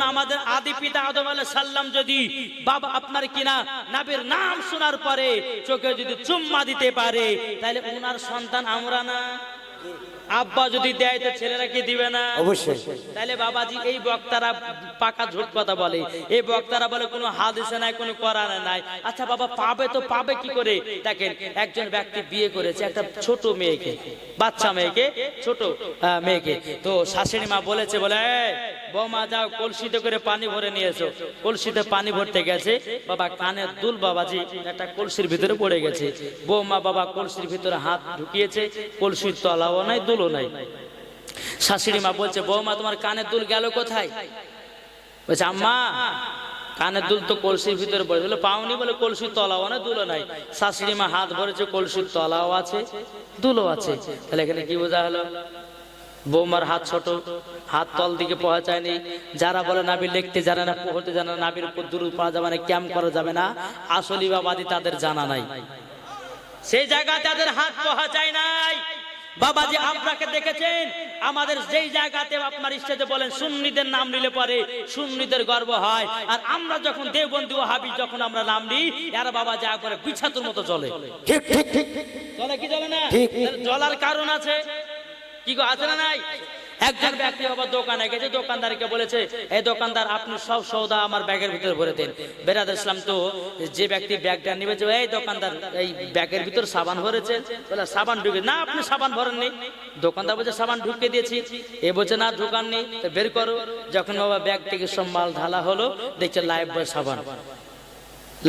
বলুন আমাদের আদি পিতা আদম আলাইহিস সালাম যদি বাবা আপনার কিনা নবীর নাম শোনার পরে চোখে যদি চুম্মা দিতে পারে তাহলে ওনার সন্তান আমরা না? আব্বা যদি দেয় তো ছেলেরা কি দিবে না? অবশ্যই। তাহলে বাবাজি এই বক্তারা পাকা ঝুট কথা বলে, এই বক্তারা বলে কোনো হাদিসে নাই, কোনো কোরআনে নাই। আচ্ছা বাবা পাবে তো পাবে কি করে? দেখেন একজন ব্যক্তি বিয়ে করেছে একটা ছোট মেয়েকে, বাচ্চা মেয়েকে, ছোট মেয়েকে, তো শাশুড়ি মা বলেছে বলে বৌমা যাও কলসিতে করে পানি ভরে নিয়ে এসো। কলসিতে পানি ভরতে গেছে, বাবা কানের দুল বাবাজি একটা কলসির ভিতরে পড়ে গেছে। বৌমা বাবা কলসির ভিতরে হাত ঢুকিয়েছে, কলসির তলাও নাই দুলও নাই। শাশুড়ি মা বলছে বৌমা তোমার কানের দুল গেল কোথায়? বলছে আম্মা কানের দুল তো কলসির ভিতরে পড়ে। বলে পাওনি? বলে কলসির তলাও না দুলও নাই। শাশুড়ি মা হাত ভরেছে, কলসির তলাও আছে দুলও আছে। তাহলে এখানে কি বোঝা হলো? বৌমার হাত ছোট, হাত তল দিকে পৌঁছায়নি। যারা বলে নাবি লিখতে জানে না, পড়তে জানে না, নাবির উপর দুরূদ পড়া যাবে না, ক্যাম্প করা যাবে না, আসলি বাবাদি তাদের জানা নাই, সেই জায়গায় তাদের হাত পৌঁছায় নাই। বাবাজি আপনাকে দেখেছেন আমাদের যেই জায়গাতে আপনার স্টেজে বলেন সুন্নিদের নাম নিলে পরে সুন্নিদের গর্ব হয়, আর আমরা যখন দেওবন্দি ওয়াহাবি যখন আমরা নাম নিই এরা বাবা যা করে বিছাতুর মতো চলে। ঠিক ঠিক ঠিক চলে কি চলে না? ঠিক। চলার কারণ আছে কি গো, আছে না নাই? একজন ব্যক্তি বাবা দোকানে গেছে, দোকানদারকে বলেছে এই দোকানদার আপনি সব সওদা আমার ব্যাগের ভিতরে ভরে দেন। বেরাদ ইসলাম তো যে ব্যক্তি ব্যাগটা নিবে যে এই দোকানদার এই ব্যাগের ভিতর সাবান ভরেছে, বলে সাবান ঢুকে না, আপনি সাবান ভরেননি। দোকানদার বলছে সাবান ঢুকে দিয়েছি। এ বলছে না ঢুকাননি, তো বের করো। যখন বাবা ব্যাগ থেকে সব মাল ঢালা হলো দেখছে লাইফ বয় সাবান,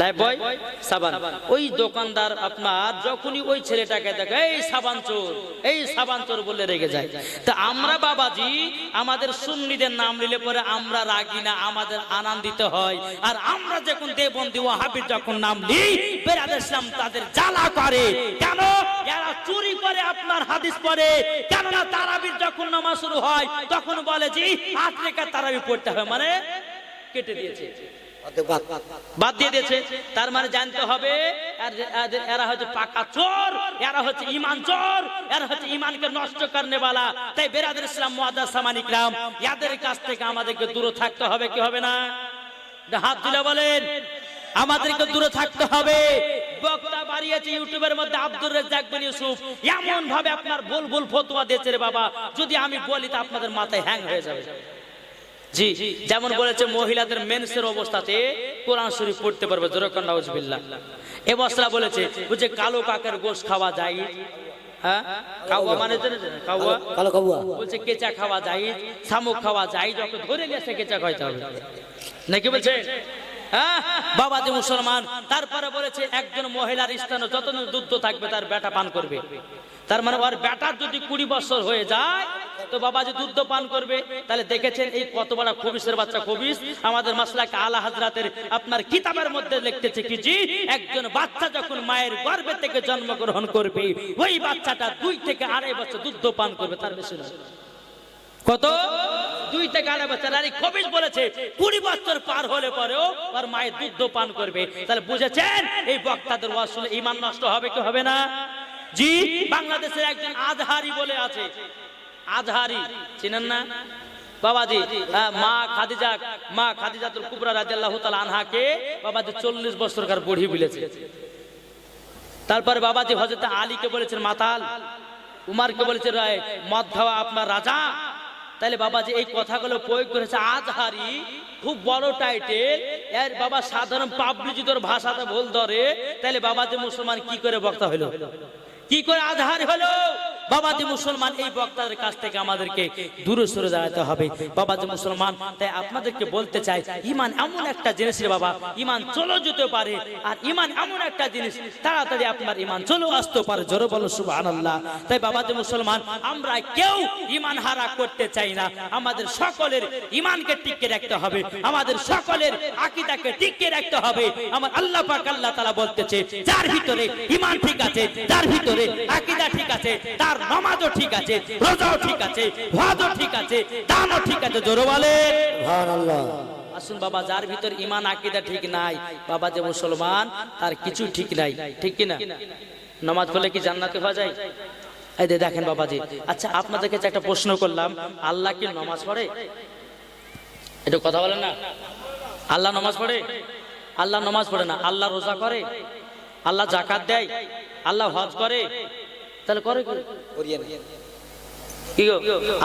লাইফ বয় সাবান। ওই দোকানদার আপনার যখনই ওই ছেলেটাকে দেখে এই সাবান চোর, এই সাবান চোর বলে রেগে যায়। তা আমরা বাবাজি আমাদের সুন্নিদের নাম নিলে পরে আমরা রাগি না, আমাদের আনন্দিত হয়। আর আমরা যখন দেওবন্দি ওয়াহাবির যখন নাম নিই বেরাদ ইসলাম তাদের জ্বালা করে। কেন? এরা চুরি করে আপনার হাদিস পড়ে। কেননা তারাবির যখন নামাজ শুরু হয় তখন বলে যে 8 রাকাত তারাবি পড়তে হবে, মানে কেটে দিয়েছে, বাদ দিয়ে দিয়েছে। তার মানে জানতে হবে এরা হচ্ছে পাকা চোর, এরা হচ্ছে ঈমান চোর, এরা হচ্ছে ঈমানকে নষ্ট করনে वाला। তাই বেরাদর ইসলাম মুআদ্দাস সামানি کرام এদের কাছ থেকে আমাদেরকে দূরে থাকতে হবে, কি হবে না? হাত তুলে বলেন আমাদেরকে দূরে থাকতে হবে। বক্তা বাড়িয়েছে ইউটিউবের মধ্যে আব্দুর রাজ্জাক বিন ইউসুফ, এমন ভাবে আপনার ভুল ফতোয়া দিয়েছে রে বাবা, যদি আমি বলি তা আপনাদের মাথায় হ্যাং হয়ে যাবে। জি যেমন বলেছে মহিলাদের মেন্সের অবস্থাতে কোরআন শরীফ পড়তে পারবে, জোরে কোন নাউজুবিল্লাহ। এ বসরা বলেছে বুঝে কালো কাকের গোশত খাওয়া যায়, হ্যাঁ কাওয়া মানে কাওয়া, কালো কাওয়া বলছে কেঁচা খাওয়া যায়, শামুক খাওয়া যায়, যখন ধরে গেছে কেঁচা খাইতে হবে নাকি বলছে? হ্যাঁ বাবাজি মুসলমান। তারপরে বলেছে একজন মহিলার স্থানে যত দুধ থাকবে তার বেটা পান করবে। তার মানে ওর বেটার যদি 20 বছর হয়ে যায় তো বাবাজি দুধ পান করবে। তাহলে দেখেছেন এই কত বড় খবিসের বাচ্চা খবিস। আমাদের মাসলাক আলা হযরতের আপনার কিতাবের মধ্যে লিখতেছে কি জি একজন বাচ্চা যখন মায়ের গর্ভে থেকে জন্মগ্রহণ করবে ওই বাচ্চাটা 2 থেকে 2.5 বছর দুধ পান করবে, তার বেশি না। কত? 2 থেকে 2.5 বছর। আর এই খবিস বলেছে 20 বছর পার হলে পরেও আর মায়ের দুধ পান করবে। তাহলে বুঝেছেন এই বক্তাদের আসলে ঈমান নষ্ট হবে কি হবে না? জি বাংলাদেশের একজন আজহারি বলে আছে, আজহারি চিনেন না বাবাজি? মা খাদিজাতুল কুবরা রাদিয়াল্লাহু তাআলা আনহাকে বাবাজি 40 বছরকার বুড়ি বলেছে। তারপরে বাবাজি হযরত আলীকে বলেছেন মাতাল, উমারকে বলেছেন মদ খাওয়া আপনার রাজা। তাহলে বাবাজি এই কথাগুলো প্রয়োগ করেছে আজহারি, খুব বড় টাইটেল। এর বাবা সাধারণ পাবলিক যদি ভাষাতে ভুল ধরে তাহলে বাবাজি মুসলমান কি করে বক্তা হলো, কি করে আজহারি হলো? বাবাজি মুসলমান এই বক্তাদের কাছ থেকে আমাদেরকে দূরে সরে দাঁড়াতে হবে বাবাজি মুসলমান। তাই আপনাদেরকে বলতে চাই ঈমান এমন একটা জিনিস রে বাবা, ঈমান চলে যেতে পারে। আর ঈমান এমন একটা জিনিস তাড়াতাড়ি আপনার ঈমান চলে আসতে পারে, জোরে বলো সুবহানাল্লাহ। তাই বাবাজি মুসলমান আমরা কেউ ঈমান হারা করতে চাই না। আমাদের সকলের ঈমানকে টিকিয়ে রাখতে হবে, আমাদের সকলের আকীদাকে টিকিয়ে রাখতে হবে। আমার আল্লাহ পাক আল্লাহ তাআলা বলতেছে যার ভিতরে ঈমান ঠিক আছে, যার ভিতরে আকীদা ঠিক আছে, তার নামাজও ঠিক আছে, রোজাও ঠিক আছে, হজও ঠিক আছে, দানও ঠিক আছে, জোরে বলেন সুবহানাল্লাহ। আসুন বাবা যার ভিতর ঈমান আকীদা ঠিক নাই বাবা যে মুসলমান তার কিছু ঠিক নাই, ঠিক কি না? নামাজ পড়লে কি জান্নাতে হওয়া যায়? এই দেখেন বাবাজি। আচ্ছা আপনাদের কাছে একটা প্রশ্ন করলাম, আল্লাহ কি নামাজ পড়ে? এটা কথা বলেন না। আল্লাহ নামাজ পড়ে? আল্লাহ নামাজ পড়ে না। আল্লাহ রোজা করে? আল্লাহ যাকাত দেয়? আল্লাহ হজ করে? তাহলে করে কি গো?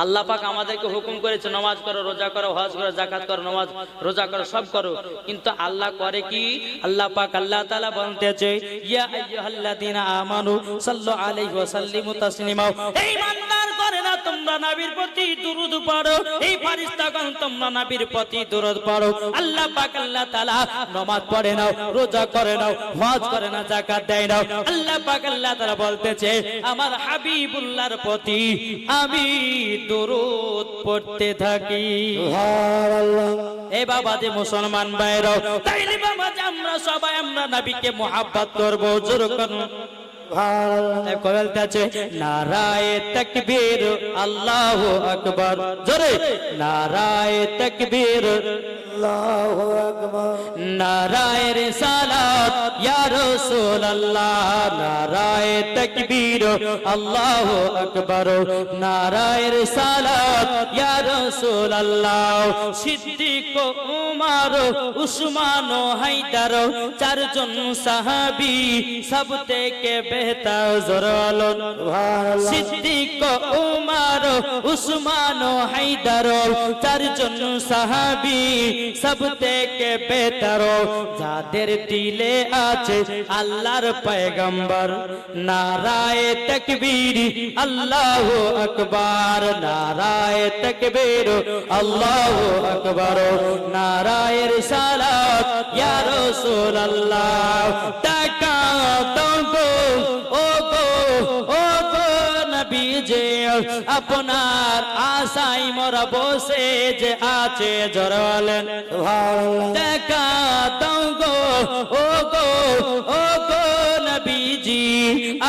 আল্লাহ পাক আমাদেরকে হুকুম করেছে নামাজ করো, রোজা করো, হজ করো, যাকাত করো, নামাজ রোজা করো, সব করো, কিন্তু আল্লাহ করে কি? আল্লাহ পাক আল্লাহ তাআলা বলতেছে ইয়া আইয়ুহাল্লাযীনা আমানু সাল্লু আলাইহি ওয়া সাল্লিমু তাসলিমা। এই ইমানদার করে না তোমরা নবীর প্রতি দুরূদ পড়ো, এই ফেরেশতাগণ তোমরা নবীর প্রতি দুরূদ পড়ো। আল্লাহ পাক আল্লাহ তাআলা নামাজ পড়ে নাও, রোজা করে নাও, হজ করে না, যাকাত দেয় নাও। আল্লাহ পাক আল্লাহ তাআলা বলতেছে আমার হাবিবুল্লাহর প্রতি আমি দুরূদ পড়তে থাকি। সুবহানাল্লাহ। এ বাবা যে মুসলমান ভাইরা, তাইলে বাবা যে আমরা সবাই আমরা নবীকে মুহাব্বত করব, জোর করুন সুবহানাল্লাহ। বলতেছে নারায়ে তাকবীর আল্লাহু আকবার, জোরে নারায়ে তাকবীর আল্লাহু আকবার, নারায়ে রিসালাত ইয়া রাসূলুল্লাহ, নারায়ে তাকবীর আল্লাহু আকবার, নারায়ে রিসালাত ইয়া রাসূলুল্লাহ। সিদ্দিক, উমর, উসমান, হায়দার, চারজন সাহাবী সব থেকে বেহতর, জোরে বলুন সুবহানাল্লাহ। সিদ্দিক, উমর, উসমান, হায়দার, চারজন সাহাবী সব থেকে বেহতর, যাদের দিলে আছে আল্লাহর পয়গম্বর। নারায়ে তাকবীর আল্লাহু আকবার, নারায়ে তাকবীর আল্লাহু আকবার, নারায়ে রিসালাত ইয়া রাসূলুল্লাহ। টাকা দাও ও গো, ও গো নবীজি, আপনার আশায় মোরা বসে যে আছে, জোরে বলেন সুবহানাল্লাহ। টাকা দাও গো, ও গো, ও গো নবীজি,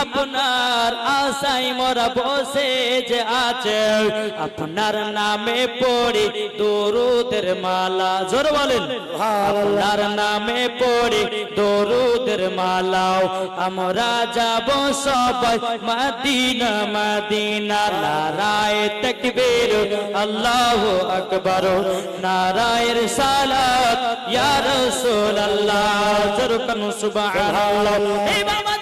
আপনার আশায় মোরা বসে যে আছে, আপনার নামে পড়ি দরুদের মালা, জোরে বলেন আপনার নামে পড়ি দরুদের মালা। আমরা যাব সবাই মদিনা মদিনা। নারায়ে তাকবীর আল্লাহু আকবার, নারায়ে রিসালাত ইয়া রাসূলুল্লাহ, জোরে বলুন সুবহানাল্লাহ। এই বাবা